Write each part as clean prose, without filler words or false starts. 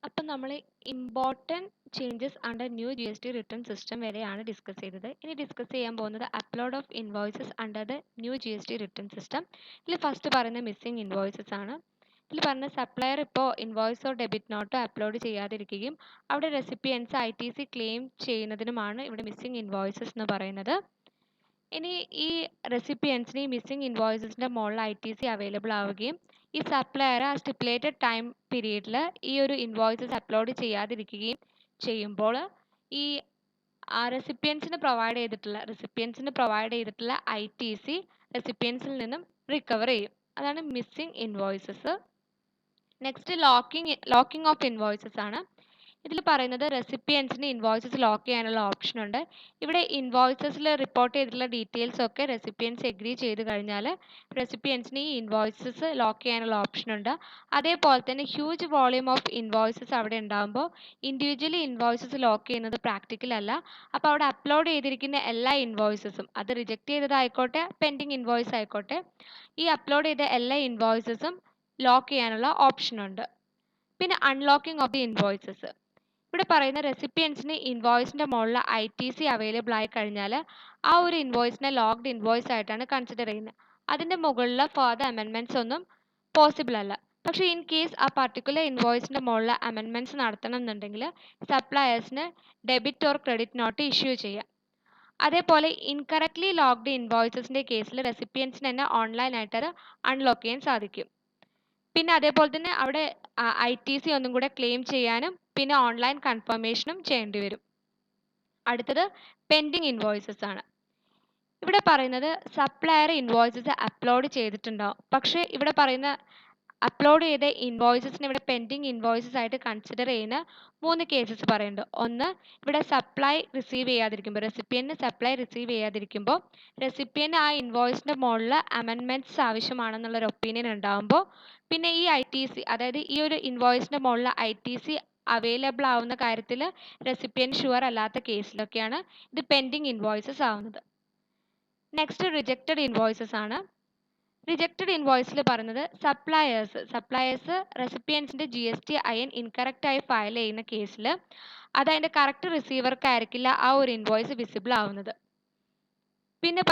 അപ്പം നമ്മൾ important changes under new G S T return system വരെയാണ് ഡിസ്കസ് ചെയ്തത്. ഇനി ഡിസ്കസ് ചെയ്യാൻ പോകുന്നത് upload of invoices under the new G S T return system. ഇതിൽ ഫസ്റ്റ് പറയുന്നത് മിസ്സിംഗ് ഇൻവോയ്സസ് ആണ്. ഇതിൽ പറഞ്ഞ സപ്ലയർ ഇപ്പോൾ ഇൻവോയ്സോ ഡെബിറ്റ് നോട്ടോ അപ്ലോഡ് ചെയ്യാതിരിക്കുകയും അവിടെ recipients I T C claim ചെയ്യുന്നതിനുമാണ് ഇവിടെ മിസ്സിംഗ് ഇൻവോയ്സസ് എന്ന് പറയുന്നത്. ഇനി ഈ റെസിപ്പിയൻസിന് ഈ മിസ്സിംഗ് ഇൻവോയ്സസിൻ്റെ മുകളിൽ ഐ ടി സി അവൈലബിൾ ആവുകയും ഈ സപ്ലയർ ആ സ്റ്റിപ്പുലേറ്റഡ് ടൈം പീരീഡിൽ ഈ ഒരു ഇൻവോയ്സസ് അപ്ലോഡ് ചെയ്യാതിരിക്കുകയും ചെയ്യുമ്പോൾ ഈ റെസിപ്പിയൻസിന് പ്രൊവൈഡ് ചെയ്തിട്ടുള്ള ഐ ടി സി റെസിപ്പിയൻസിൽ നിന്നും റിക്കവർ ചെയ്യും. അതാണ് missing invoices. Next locking of invoices ആണ്. ഇതിൽ പറയുന്നത് റെസിപ്പിയൻസിന് ഇൻവോയ്സസ് ലോക്ക് ചെയ്യാനുള്ള ഓപ്ഷൻ ഉണ്ട്. ഇവിടെ ഇൻവോയ്സസിൽ റിപ്പോർട്ട് ചെയ്തിട്ടുള്ള ഡീറ്റെയിൽസ് ഒക്കെ റെസിപ്പിയൻസ് എഗ്രി ചെയ്ത് കഴിഞ്ഞാൽ റെസിപ്പിയൻസിന് ഈ ഇൻവോയ്സസ് ലോക്ക് ചെയ്യാനുള്ള ഓപ്ഷൻ ഉണ്ട്. അതേപോലെ തന്നെ ഹ്യൂജ് വോളിയൂം ഓഫ് ഇൻവോയ്സസ് അവിടെ ഉണ്ടാകുമ്പോൾ ഇൻഡിവിജ്വലി ഇൻവോയ്സസ് ലോക്ക് ചെയ്യുന്നത് പ്രാക്ടിക്കൽ അല്ല. അപ്പോൾ അവിടെ അപ്ലോഡ് ചെയ്തിരിക്കുന്ന എല്ലാ ഇൻവോയ്സസും, അത് റിജക്റ്റ് ചെയ്തതായിക്കോട്ടെ പെൻഡിങ് ഇൻവോയ്സ് ആയിക്കോട്ടെ, ഈ അപ്ലോഡ് ചെയ്ത എല്ലാ ഇൻവോയ്സസും ലോക്ക് ചെയ്യാനുള്ള ഓപ്ഷൻ ഉണ്ട്. പിന്നെ അൺലോക്കിംഗ് ഓഫ് ദി ഇൻവോയ്സസ്. ഇവിടെ പറയുന്ന റെസിപ്പിയൻസിന് ഇൻവോയ്സിൻ്റെ മുകളിൽ ഐ ടി സി അവൈലബിൾ ആയി കഴിഞ്ഞാൽ ആ ഒരു ഇൻവോയ്സിനെ ലോക്ക്ഡ് ഇൻവോയ്സ് ആയിട്ടാണ് കൺസിഡർ ചെയ്യുന്നത്. അതിൻ്റെ മുകളിൽ ഫർദർ അമെൻമെൻറ്റ്സ് ഒന്നും പോസിബിൾ അല്ല. പക്ഷേ ഇൻ കേസ് ആ പർട്ടിക്കുലർ ഇൻവോയ്സിൻ്റെ മുകളിൽ അമെൻമെൻറ്റ്സ് നടത്തണം എന്നുണ്ടെങ്കിൽ സപ്ലയേഴ്സിന് debit or credit note issue ചെയ്യാം. അതേപോലെ ഇൻകറക്റ്റ്ലി ലോക്ക്ഡ് ഇൻവോയ്സസിൻ്റെ കേസിൽ റെസിപ്പിയൻസിന് തന്നെ ഓൺലൈനായിട്ട് അത് അൺലോക്ക് ചെയ്യാൻ സാധിക്കും. പിന്നെ അതേപോലെ തന്നെ അവിടെ ഐ ടി സി ഒന്നും കൂടെ ക്ലെയിം ചെയ്യാനും പിന്നെ ഓൺലൈൻ കൺഫർമേഷനും ചെയ്യേണ്ടി വരും. അടുത്തത് പെൻഡിങ് ഇൻവോയ്സസ് ആണ്. ഇവിടെ പറയുന്നത് സപ്ലയർ ഇൻവോയ്സസ് അപ്ലോഡ് ചെയ്തിട്ടുണ്ടാവും, പക്ഷേ ഇവിടെ പറയുന്ന അപ്ലോഡ് ചെയ്ത ഇൻവോയ്സസിന് ഇവിടെ പെൻഡിങ് ഇൻവോയ്സസ് ആയിട്ട് കൺസിഡർ ചെയ്യുന്ന 3 കേസസ് പറയുന്നുണ്ട്. ഒന്ന്, ഇവിടെ റെസിപ്പിയന് സപ്ലൈ റിസീവ് ചെയ്യാതിരിക്കുമ്പോൾ റെസിപ്പിയന് ആ ഇൻവോയ്സിൻ്റെ മുകളിൽ അമെൻമെൻറ്റ്സ് ആവശ്യമാണെന്നുള്ളൊരു ഒപ്പീനിയൻ ഉണ്ടാകുമ്പോൾ, പിന്നെ ഈ ഐ ടി സി, അതായത് ഈ ഒരു ഇൻവോയ്സിൻ്റെ മുകളിൽ ഐ ടി സി അവൈലബിൾ ആവുന്ന കാര്യത്തിൽ റെസിപ്പിയൻ ഷുവർ അല്ലാത്ത കേസിലൊക്കെയാണ് ഇത് പെൻഡിങ് ഇൻവോയ്സസ് ആവുന്നത്. നെക്സ്റ്റ് റിജക്റ്റഡ് ഇൻവോയ്സസ് ആണ്. റിജക്റ്റഡ് ഇൻവോയ്സിൽ പറയുന്നത് സപ്ലയേഴ്സ് റെസിപ്പിയൻസിൻ്റെ G S T I N ഇൻകറക്റ്റായി ഫയൽ ചെയ്യുന്ന കേസിൽ അത് അതിൻ്റെ കറക്റ്റ് റിസീവർക്കായിരിക്കില്ല ആ ഒരു ഇൻവോയ്സ് വിസിബിൾ ആവുന്നത്. പിന്നെ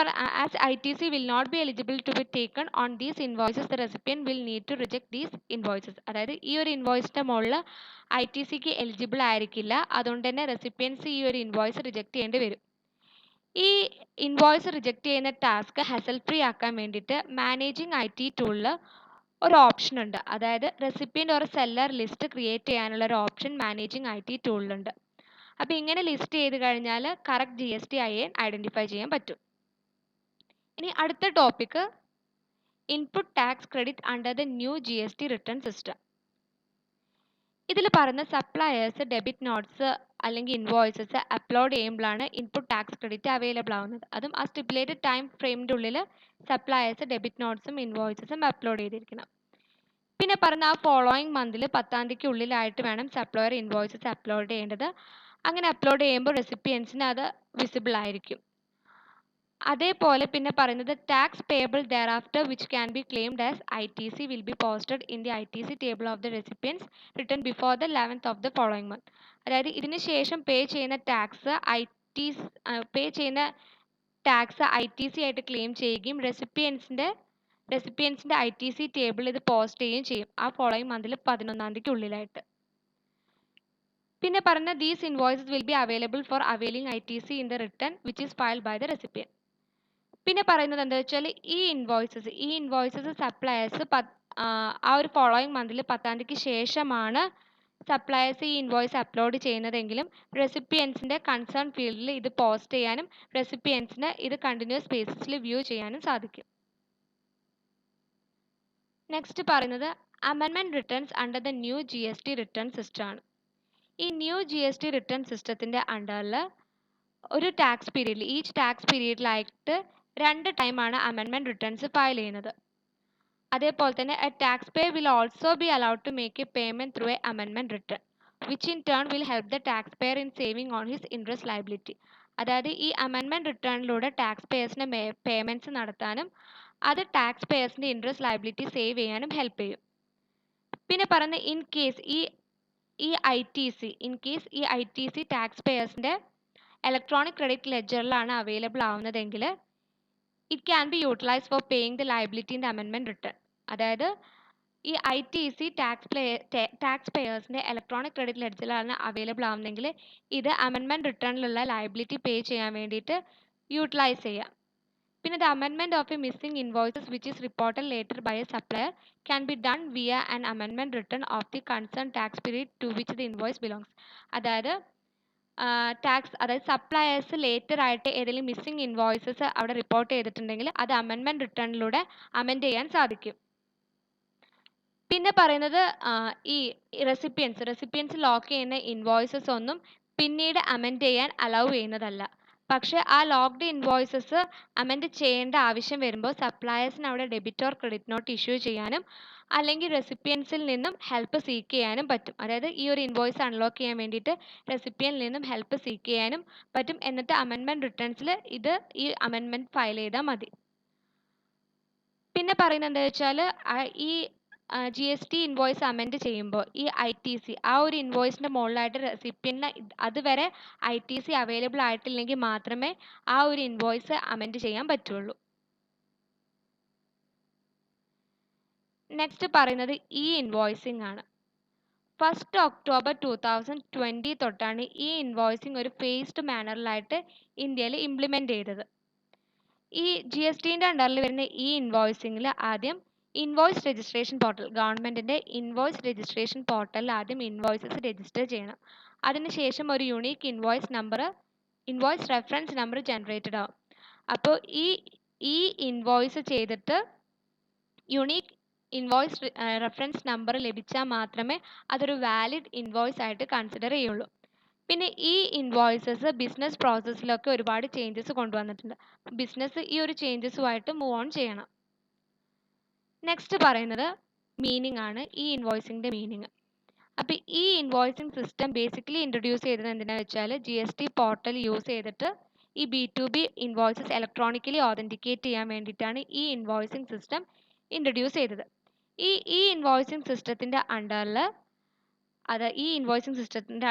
as I T C will not be eligible to be taken on these invoices the recipient will need to reject these invoices. അതായത് ഈ ഒരു ഇൻവോയ്സിൻ്റെ മുകളിൽ ഐ ടി സിക്ക് എലിജിബിൾ ആയിരിക്കില്ല, അതുകൊണ്ട് തന്നെ റെസിപ്പിയൻസ് ഈ ഒരു ഇൻവോയ്സ് റിജക്ട് ചെയ്യേണ്ടി വരും. ഈ ഇൻവോയ്സ് റിജക്ട് ചെയ്യുന്ന ടാസ്ക് ഹസൽ ഫ്രീ ആക്കാൻ വേണ്ടിയിട്ട് മാനേജിങ് ഐ ടി ടൂളിൽ ഒരു ഓപ്ഷൻ ഉണ്ട്. അതായത് റെസിപ്പിയൻ്റ് ഒരു സെല്ലർ ലിസ്റ്റ് ക്രിയേറ്റ് ചെയ്യാനുള്ള ഒരു ഓപ്ഷൻ മാനേജിങ് ഐ ടി ടൂളിലുണ്ട്. അപ്പോൾ ഇങ്ങനെ ലിസ്റ്റ് ചെയ്ത് കഴിഞ്ഞാൽ correct G S T I N identify ചെയ്യാൻ പറ്റും. ഇനി അടുത്ത topic input tax credit under the new G S T return system. ഇതിൽ പറയുന്ന സപ്ലയേഴ്സ് ഡെബിറ്റ് നോട്ട്സ് അല്ലെങ്കിൽ ഇൻവോയ്സസ് അപ്ലോഡ് ചെയ്യുമ്പോഴാണ് ഇൻപുട്ട് ടാക്സ് ക്രെഡിറ്റ് അവൈലബിൾ ആവുന്നത്. അതും ആ സ്റ്റിപ്പുലേറ്റഡ് ടൈം ഫ്രെയിമിൻ്റെ ഉള്ളിൽ സപ്ലയേഴ്സ് ഡെബിറ്റ് നോട്ട്സും ഇൻവോയ്സസും അപ്ലോഡ് ചെയ്തിരിക്കണം. പിന്നെ പറഞ്ഞ ആ ഫോളോയിങ് മന്തിൽ 10ാം തീയതിക്ക് ഉള്ളിലായിട്ട് വേണം സപ്ലയർ ഇൻവോയ്സസ് അപ്ലോഡ് ചെയ്യേണ്ടത്. അങ്ങനെ അപ്ലോഡ് ചെയ്യുമ്പോൾ റെസിപ്പിയൻസിന് അത് വിസിബിൾ ആയിരിക്കും. അതേപോലെ പിന്നെ പറയുന്നത് tax payable there after which can be claimed as I T C will be posted in the I T C table of the recipients return before the 11th of the following month. അതായത് ഇതിന് ശേഷം pay ചെയ്യുന്ന tax I T C ആയിട്ട് claim ചെയ്യുകയും റെസിപ്പിയൻസിൻ്റെ I T C ടേബിളിൽ ഇത് post ചെയ്യുകയും ചെയ്യും ആ ഫോളോയിങ് മന്തിൽ 11ാം തീയതിക്ക് ഉള്ളിലായിട്ട്. പിന്നെ പറഞ്ഞ these invoices will be available for availing I T C in the return which is filed by the recipient. പിന്നെ പറയുന്നത് എന്താ വെച്ചാൽ ഈ ഇൻവോയ്സസ് സപ്ലയേഴ്സ് ആ ഒരു ഫോളോയിങ് മന്തിൽ 10ാം തീയതിക്ക് ശേഷമാണ് സപ്ലയേഴ്സ് ഈ ഇൻവോയ്സ് അപ്ലോഡ് ചെയ്യുന്നതെങ്കിലും റെസിപ്പിയൻസിൻ്റെ കൺസേൺ ഫീൽഡിൽ ഇത് പോസ്റ്റ് ചെയ്യാനും റെസിപ്പിയൻസിന് ഇത് കണ്ടിന്യൂസ് ബേസിസിൽ വ്യൂ ചെയ്യാനും സാധിക്കും. നെക്സ്റ്റ് പറയുന്നത് amendment returns under the new G S T return system ആണ്. ഈ new G S T return സിസ്റ്റത്തിൻ്റെ അണ്ടറിൽ ഒരു ടാക്സ് പീരീഡിൽ ഈച്ച് ടാക്സ് പീരീഡിലായിട്ട് 2 ടൈമാണ് അമെൻമെൻറ്റ് റിട്ടേൺസ് ഫയൽ ചെയ്യുന്നത്. അതേപോലെ തന്നെ a tax payer will also be allowed to make a payment through a amendment return which in turn will help the tax payer in saving on his interest liability. അതായത് ഈ amendment റിട്ടേണിലൂടെ tax പേയേഴ്സിന് payments നടത്താനും അത് tax പേയേഴ്സിൻ്റെ interest liability save ചെയ്യാനും help ചെയ്യും. പിന്നെ പറയുന്ന ഇൻ കേസ് ഈ ഈ ITC ഇൻ കേസ് ഈ ITC ടാക്സ് പേയേഴ്സിൻ്റെ ഇലക്ട്രോണിക് ക്രെഡിറ്റ് ലെഡ്ജറിലാണ് അവൈലബിൾ ആവുന്നതെങ്കിൽ it can be utilise for paying the liability in the amendment return. അതായത് ഈ ITC ടാക്സ് പേയേഴ്സിൻ്റെ ഇലക്ട്രോണിക് ക്രെഡിറ്റ് ലെഡ്ജറിലാണ് അവൈലബിൾ ആവുന്നതെങ്കിൽ ഇത് അമെൻമെൻറ്റ് റിട്ടേണിലുള്ള ലയബിലിറ്റി പേ ചെയ്യാൻ വേണ്ടിയിട്ട് യൂട്ടിലൈസ് ചെയ്യാം. പിന്നെ the amendment of a missing invoices which is reported later by a supplier can be done via an amendment return of the concerned tax period to which the invoice belongs. അതായത് suppliers later ആയിട്ട് ഏതെങ്കിലും missing invoices അവിടെ report ചെയ്തിട്ടുണ്ടെങ്കിൽ അത് amendment റിട്ടേണിലൂടെ amend ചെയ്യാൻ സാധിക്കും. പിന്നെ പറയുന്നത് ഈ റെസിപ്പിയൻസ് ലോക്ക് ചെയ്യുന്ന ഇൻവോയ്സസ് ഒന്നും പിന്നീട് അമെൻഡ് ചെയ്യാൻ അലൗ ചെയ്യുന്നതല്ല. പക്ഷേ ആ ലോക്ക്ഡ് ഇൻവോയ്സസ് അമെൻഡ് ചെയ്യേണ്ട ആവശ്യം വരുമ്പോൾ സപ്ലയേഴ്സിന് അവിടെ debit or credit note issue ചെയ്യാനും അല്ലെങ്കിൽ റെസിപ്പിയൻസിൽ നിന്നും ഹെൽപ്പ് സീക്ക് ചെയ്യാനും പറ്റും. അതായത് ഈ ഒരു ഇൻവോയ്സ് അൺലോക്ക് ചെയ്യാൻ വേണ്ടിയിട്ട് റെസിപ്പിയനിൽ നിന്നും ഹെൽപ്പ് സീക്ക് ചെയ്യാനും പറ്റും. എന്നിട്ട് അമെൻമെൻറ്റ് റിട്ടേൺസിൽ ഈ അമെൻമെൻറ്റ് ഫയൽ ചെയ്താൽ മതി. പിന്നെ പറയുന്നത് എന്താ വെച്ചാൽ ഈ GST ഇൻവോയ്സ് അമെൻഡ് ചെയ്യുമ്പോൾ ഈ ITC ആ ഒരു ഇൻവോയ്സിൻ്റെ മുകളിലായിട്ട് റെസിപ്പിയൻറ്റിന് അതുവരെ ITC അവൈലബിൾ ആയിട്ടില്ലെങ്കിൽ മാത്രമേ ആ ഒരു ഇൻവോയ്സ് അമെൻഡ് ചെയ്യാൻ പറ്റുള്ളൂ. നെക്സ്റ്റ് പറയുന്നത് ഇൻവോയ്സിംഗ് ആണ്. 1 October 2020 തൊട്ടാണ് ഈ ഇൻവോയ്സിംഗ് ഒരു ഫേസ്ഡ് മാനറിലായിട്ട് ഇന്ത്യയിൽ ഇംപ്ലിമെൻറ്റ് ചെയ്തത്. ഈ GSTൻ്റെ അണ്ടറിൽ വരുന്ന ഈ ഇൻവോയ്സിംഗിൽ ആദ്യം ഇൻവോയ്സ് രജിസ്ട്രേഷൻ പോർട്ടൽ ഗവൺമെൻറ്റിൻ്റെ ഇൻവോയ്സ് രജിസ്ട്രേഷൻ പോർട്ടലിൽ ആദ്യം ഇൻവോയ്സസ് രജിസ്റ്റർ ചെയ്യണം. അതിനുശേഷം ഒരു unique invoice reference number generated ആവും. അപ്പോൾ ഈ ഇൻവോയ്സ് ചെയ്തിട്ട് യുണീക്ക് ഇൻവോയ്സ് റെഫറൻസ് നമ്പർ ലഭിച്ചാൽ മാത്രമേ അതൊരു വാലിഡ് ഇൻവോയ്സ് ആയിട്ട് കൺസിഡർ ചെയ്യുള്ളൂ. പിന്നെ ഈ ഇൻവോയ്സസ് ബിസിനസ് പ്രോസസ്സിലൊക്കെ ഒരുപാട് ചേഞ്ചസ് കൊണ്ടുവന്നിട്ടുണ്ട്. ബിസിനസ് ഈ ഒരു ചേഞ്ചസുമായിട്ട് മൂവ് ഓൺ ചെയ്യണം. നെക്സ്റ്റ് പറയുന്നത് മീനിങ് ആണ്, ഈ ഇൻവോയ്സിങ്ങിൻ്റെ മീനിങ്. അപ്പോൾ ഈ ഇൻവോയ്സിങ് സിസ്റ്റം ബേസിക്കലി ഇൻട്രൊഡ്യൂസ് ചെയ്തത് എന്തിനാണെന്ന് വെച്ചാൽ GST പോർട്ടൽ യൂസ് ചെയ്തിട്ട് ഈ B2B ഇൻവോയ്സസ് ഇലക്ട്രോണിക്കലി ഓതൻറ്റിക്കേറ്റ് ചെയ്യാൻ വേണ്ടിയിട്ടാണ് ഈ ഇൻവോയ്സിങ് സിസ്റ്റം ഇൻട്രൊഡ്യൂസ് ചെയ്തത്. ഈ ഇൻവോയ്സിങ് സിസ്റ്റത്തിൻ്റെ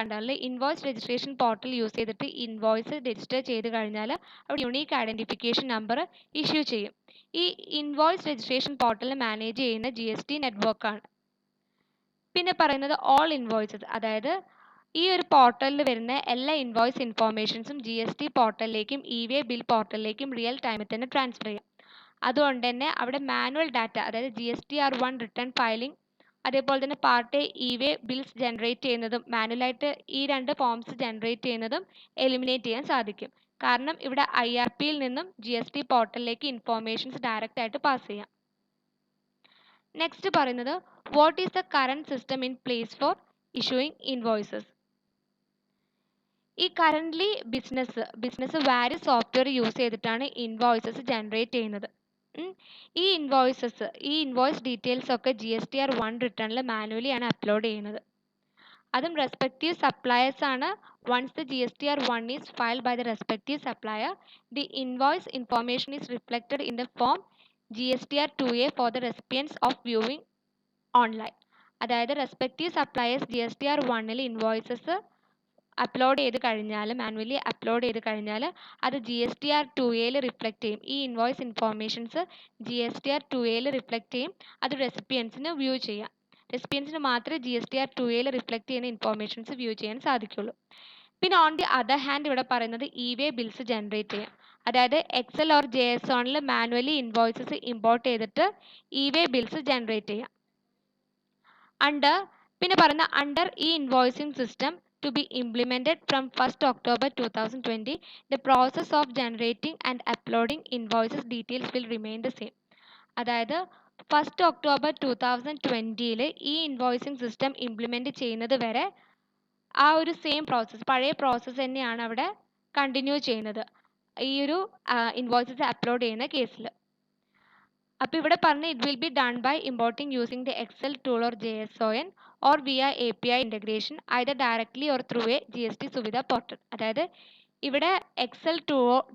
അണ്ടറിൽ ഇൻവോയ്സ് രജിസ്ട്രേഷൻ പോർട്ടൽ യൂസ് ചെയ്തിട്ട് ഇൻവോയ്സ് രജിസ്റ്റർ ചെയ്ത് കഴിഞ്ഞാൽ അവിടെ യുണീക്ക് ഐഡൻറ്റിഫിക്കേഷൻ നമ്പർ ഇഷ്യൂ ചെയ്യും. ഈ ഇൻവോയ്സ് രജിസ്ട്രേഷൻ പോർട്ടൽ മാനേജ് ചെയ്യുന്ന GST നെറ്റ്വർക്കാണ്. പിന്നെ പറയുന്നത് ഓൾ ഇൻവോയ്സസ്, അതായത് ഈ ഒരു പോർട്ടലിൽ വരുന്ന എല്ലാ ഇൻവോയ്സ് ഇൻഫോർമേഷൻസും GST പോർട്ടലിലേക്കും E-Way ബിൽ പോർട്ടലിലേക്കും റിയൽ ടൈമിൽ തന്നെ ട്രാൻസ്ഫർ ചെയ്യും. അതുകൊണ്ട് തന്നെ അവിടെ മാനുവൽ ഡാറ്റ, അതായത് GSTR1 റിട്ടേൺ ഫയലിംഗ്, അതേപോലെ തന്നെ part A E-Way bills generate ചെയ്യുന്നതും മാനുവലായിട്ട് ഈ 2 ഫോംസ് ജനറേറ്റ് ചെയ്യുന്നതും എലിമിനേറ്റ് ചെയ്യാൻ സാധിക്കും. കാരണം ഇവിടെ IRPയിൽ നിന്നും GST പോർട്ടലിലേക്ക് ഇൻഫോർമേഷൻസ് ഡയറക്റ്റ് ആയിട്ട് പാസ് ചെയ്യാം. നെക്സ്റ്റ് പറയുന്നത് what is the current system in place for issuing invoices. ഈ currently business various software use ചെയ്തിട്ടാണ് ഇൻവോയ്സസ് ജനറേറ്റ് ചെയ്യുന്നത്. ഈ ഇൻവോയ്സ് ഡീറ്റെയിൽസ് ഒക്കെ GSTR1 റിട്ടേണിൽ മാനുവലി ആണ് അപ്ലോഡ് ചെയ്യുന്നത്. അതും റെസ്പെക്റ്റീവ് സപ്ലയേഴ്സ് ആണ്. Once the GSTR1 is filed by the respective supplier, the invoice information is reflected in the form GSTR2A for the recipients of viewing online. അതായത് respective suppliers GSTR1 invoices manually upload ചെയ്ത് കഴിഞ്ഞാൽ അത് GSTR2A reflect ചെയ്യും. ഈ invoice informations GSTR2A reflect ചെയ്യും. അത് റെസിപ്പിയൻസിന് view ചെയ്യാം. റെസിപ്പിയൻസിന് മാത്രമേ GSTR2A റിഫ്ലക്റ്റ് ചെയ്യുന്ന ഇൻഫോർമേഷൻസ് വ്യൂ ചെയ്യാൻ സാധിക്കുള്ളൂ. പിന്നെ ഓൺ ദി അതർ ഹാൻഡ് ഇവിടെ പറയുന്നത് E-Way ബിൽസ് ജനറേറ്റ് ചെയ്യാം. അതായത് Excel ഓർ JSONൽ മാനുവലി ഇൻവോയ്സസ് ഇമ്പോർട്ട് ചെയ്തിട്ട് E-Way ബിൽസ് ജനറേറ്റ് ചെയ്യാം. പിന്നെ പറയുന്ന അണ്ടർ ഈ invoicing system to be implemented from 1st October 2020, the process of generating and uploading invoices details will remain the same. അതായത് 1st October 2020 ഈ invoicing system implement ചെയ്യുന്നത് വരെ ആ ഒരു സെയിം പ്രോസസ്സ്, പഴയ പ്രോസസ്സ് തന്നെയാണ് അവിടെ കണ്ടിന്യൂ ചെയ്യുന്നത് ഈ ഒരു ഇൻവോയ്സസ് അപ്ലോഡ് ചെയ്യുന്ന കേസിൽ. അപ്പോൾ ഇവിടെ പറഞ്ഞ it will be done by importing using the Excel tool or JSON or via API integration either directly or through a GST Suvidha portal. അതായത് ഇവിടെ എക്സൽ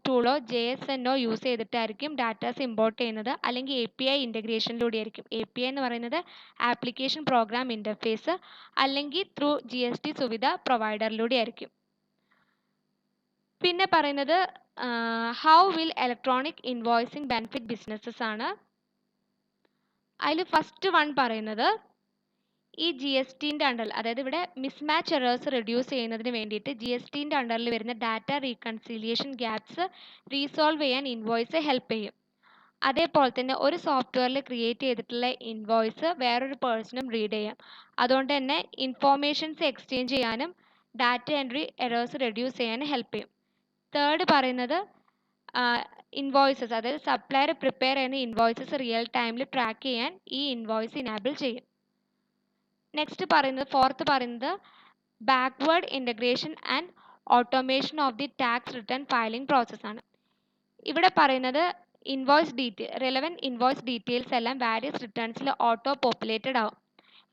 ടൂളോ JSNO യൂസ് ചെയ്തിട്ടായിരിക്കും ഡാറ്റാസ് ഇമ്പോർട്ട് ചെയ്യുന്നത്, അല്ലെങ്കിൽ API ഇൻ്റഗ്രേഷനിലൂടെ ആയിരിക്കും. API എന്ന് പറയുന്നത് ആപ്ലിക്കേഷൻ പ്രോഗ്രാം ഇൻ്റർഫേസ്, അല്ലെങ്കിൽ ത്രൂ GST സുവിധ പ്രൊവൈഡറിലൂടെ ആയിരിക്കും. പിന്നെ പറയുന്നത് how will electronic invoicing benefit businesses ആണ്. അതിൽ ഫസ്റ്റ് വൺ പറയുന്നത് ഈ GSTൻ്റെ അണ്ടറിൽ, അതായത് ഇവിടെ മിസ്മാച്ച് എറേഴ്സ് റെഡ്യൂസ് ചെയ്യുന്നതിന് വേണ്ടിയിട്ട് GSTൻ്റെ അണ്ടറിൽ വരുന്ന ഡാറ്റ റീകൺസിലിയേഷൻ ഗ്യാപ്സ് റീസോൾവ് ചെയ്യാൻ ഇൻവോയ്സ് ഹെൽപ്പ് ചെയ്യും. അതേപോലെ തന്നെ ഒരു സോഫ്റ്റ്വെയറിൽ ക്രിയേറ്റ് ചെയ്തിട്ടുള്ള ഇൻവോയ്സ് വേറൊരു പേഴ്സണും റീഡ് ചെയ്യാം. അതുകൊണ്ട് തന്നെ ഇൻഫോർമേഷൻസ് എക്സ്ചേഞ്ച് ചെയ്യാനും ഡാറ്റ എൻട്രി എറേഴ്സ് റെഡ്യൂസ് ചെയ്യാനും ഹെൽപ്പ് ചെയ്യും. തേർഡ് പറയുന്നത് ഇൻവോയ്സസ്, അതായത് സപ്ലയർ പ്രിപ്പയർ ചെയ്യുന്ന ഇൻവോയ്സസ് റിയൽ ടൈമിൽ ട്രാക്ക് ചെയ്യാൻ ഈ ഇൻവോയ്സ് ഇനാബിൾ ചെയ്യും. നെക്സ്റ്റ് പറയുന്നത്, ഫോർത്ത് പറയുന്നത് backward integration and automation of the tax return filing പ്രോസസ്സാണ്. ഇവിടെ പറയുന്നത് റെലവൻറ്റ് ഇൻവോയ്സ് ഡീറ്റെയിൽസ് എല്ലാം വാരിയസ് റിട്ടേൺസിൽ ഓട്ടോ പോപ്പുലേറ്റഡ് ആവും,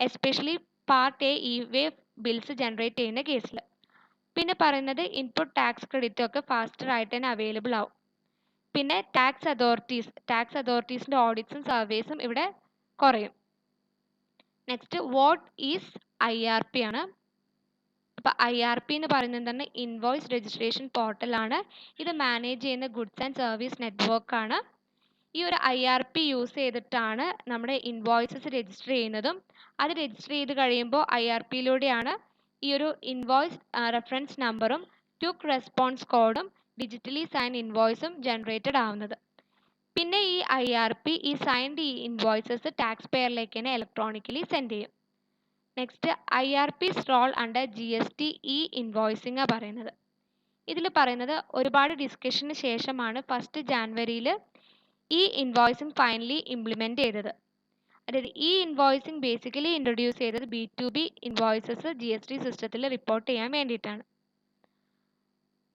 especially part A e-way bills generate ചെയ്യുന്ന കേസിൽ. പിന്നെ പറയുന്നത് ഇൻപുട്ട് ടാക്സ് ക്രെഡിറ്റ് ഒക്കെ ഫാസ്റ്റർ ആയിട്ട് തന്നെ അവൈലബിൾ ആവും. പിന്നെ ടാക്സ് അതോറിറ്റീസിൻ്റെ ഓഡിറ്റ്സും സർവേസും ഇവിടെ കുറയും. നെക്സ്റ്റ് വാട്ട് ഈസ് IRP ആണ്. അപ്പോൾ IRP എന്ന് പറയുന്നത് എന്താണ്? ഇൻവോയ്സ് രജിസ്ട്രേഷൻ പോർട്ടലാണ്. ഇത് മാനേജ് ചെയ്യുന്ന ഗുഡ്സ് ആൻഡ് സർവീസ് നെറ്റ്വർക്കാണ്. ഈ ഒരു IRP യൂസ് ചെയ്തിട്ടാണ് നമ്മുടെ ഇൻവോയ്സസ് രജിസ്റ്റർ ചെയ്യുന്നതും. അത് രജിസ്റ്റർ ചെയ്ത് കഴിയുമ്പോൾ IRPയിലൂടെയാണ് ഈ ഒരു ഇൻവോയ്സ് റെഫറൻസ് നമ്പറും ക്വിക്ക് റെസ്പോൺസ് കോഡും ഡിജിറ്റലി സൈൻ ഇൻവോയ്സും ജനറേറ്റഡ് ആവുന്നത്. പിന്നെ ഈ IRP ഈ സൈൻഡ് ഇൻവോയ്സസ് ടാക്സ് പെയറിലേക്ക് തന്നെ ഇലക്ട്രോണിക്കലി സെൻഡ് ചെയ്യും. Next IRP's role under GST invoicing പറയുന്നത്. ഇതിൽ പറയുന്നത് ഒരുപാട് ഡിസ്കഷന് ശേഷമാണ് 1 ജാനുവരിയിൽ ഇൻവോയ്സിംഗ് ഫൈനലി ഇംപ്ലിമെൻറ്റ് ചെയ്തത്. അതായത് ഇൻവോയ്സിംഗ് ബേസിക്കലി ഇൻട്രൊഡ്യൂസ് ചെയ്തത് B2B ഇൻവോയ്സസ് GST സിസ്റ്റത്തിൽ റിപ്പോർട്ട് ചെയ്യാൻ വേണ്ടിയിട്ടാണ്.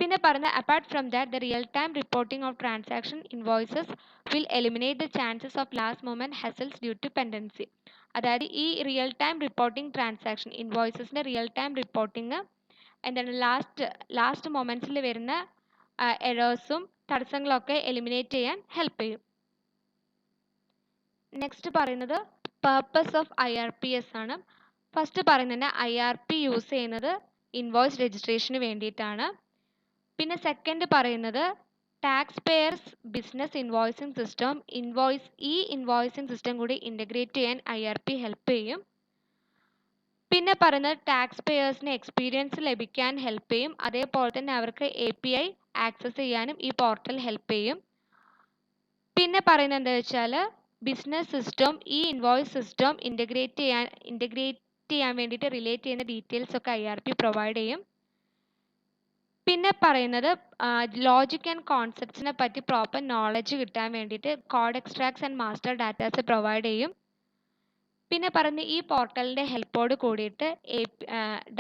പിന്നെ പറഞ്ഞ apart from that the real time reporting of transaction invoices will eliminate the chances of last moment hassles due to pendency. അതായത് ഈ റിയൽ ടൈം റിപ്പോർട്ടിംഗ് ട്രാൻസാക്ഷൻ ഇൻവോയ്സസിൻ്റെ real time reporting എന്താണ് last മൊമെൻറ്റ്സിൽ വരുന്ന എറേഴ്സും തടസ്സങ്ങളൊക്കെ എലിമിനേറ്റ് ചെയ്യാൻ ഹെൽപ്പ് ചെയ്യും. നെക്സ്റ്റ് പറയുന്നത് പർപ്പസ് ഓഫ് IRPS ആണ്. ഫസ്റ്റ് പറയുന്നത് IRP യൂസ് ചെയ്യുന്നത് ഇൻവോയ്സ് രജിസ്ട്രേഷന് വേണ്ടിയിട്ടാണ്. പിന്നെ സെക്കൻഡ് പറയുന്നത് tax payers business invoicing system invoicing system കൂടി ഇൻ്റഗ്രേറ്റ് ചെയ്യാൻ IRP ഹെൽപ്പ് ചെയ്യും. പിന്നെ പറയുന്നത് ടാക്സ് പെയേഴ്സിന് എക്സ്പീരിയൻസ് ലഭിക്കാൻ ഹെൽപ്പ് ചെയ്യും. അതേപോലെ തന്നെ അവർക്ക് API ആക്സസ് ചെയ്യാനും ഈ പോർട്ടൽ ഹെൽപ്പ് ചെയ്യും. പിന്നെ പറയുന്നത് എന്താ വെച്ചാൽ business system invoice system integrate ചെയ്യാൻ വേണ്ടിയിട്ട് റിലേറ്റ് ചെയ്യുന്ന ഡീറ്റെയിൽസ് ഒക്കെ IRP പ്രൊവൈഡ് ചെയ്യും. പിന്നെ പറയുന്നത് ലോജിക് ആൻഡ് കോൺസെപ്റ്റ്സിനെ പറ്റി പ്രോപ്പർ നോളജ് കിട്ടാൻ വേണ്ടിയിട്ട് code extracts and master datas provide ചെയ്യും. പിന്നെ പറഞ്ഞ് ഈ പോർട്ടലിൻ്റെ ഹെൽപ്പോട് കൂടിയിട്ട്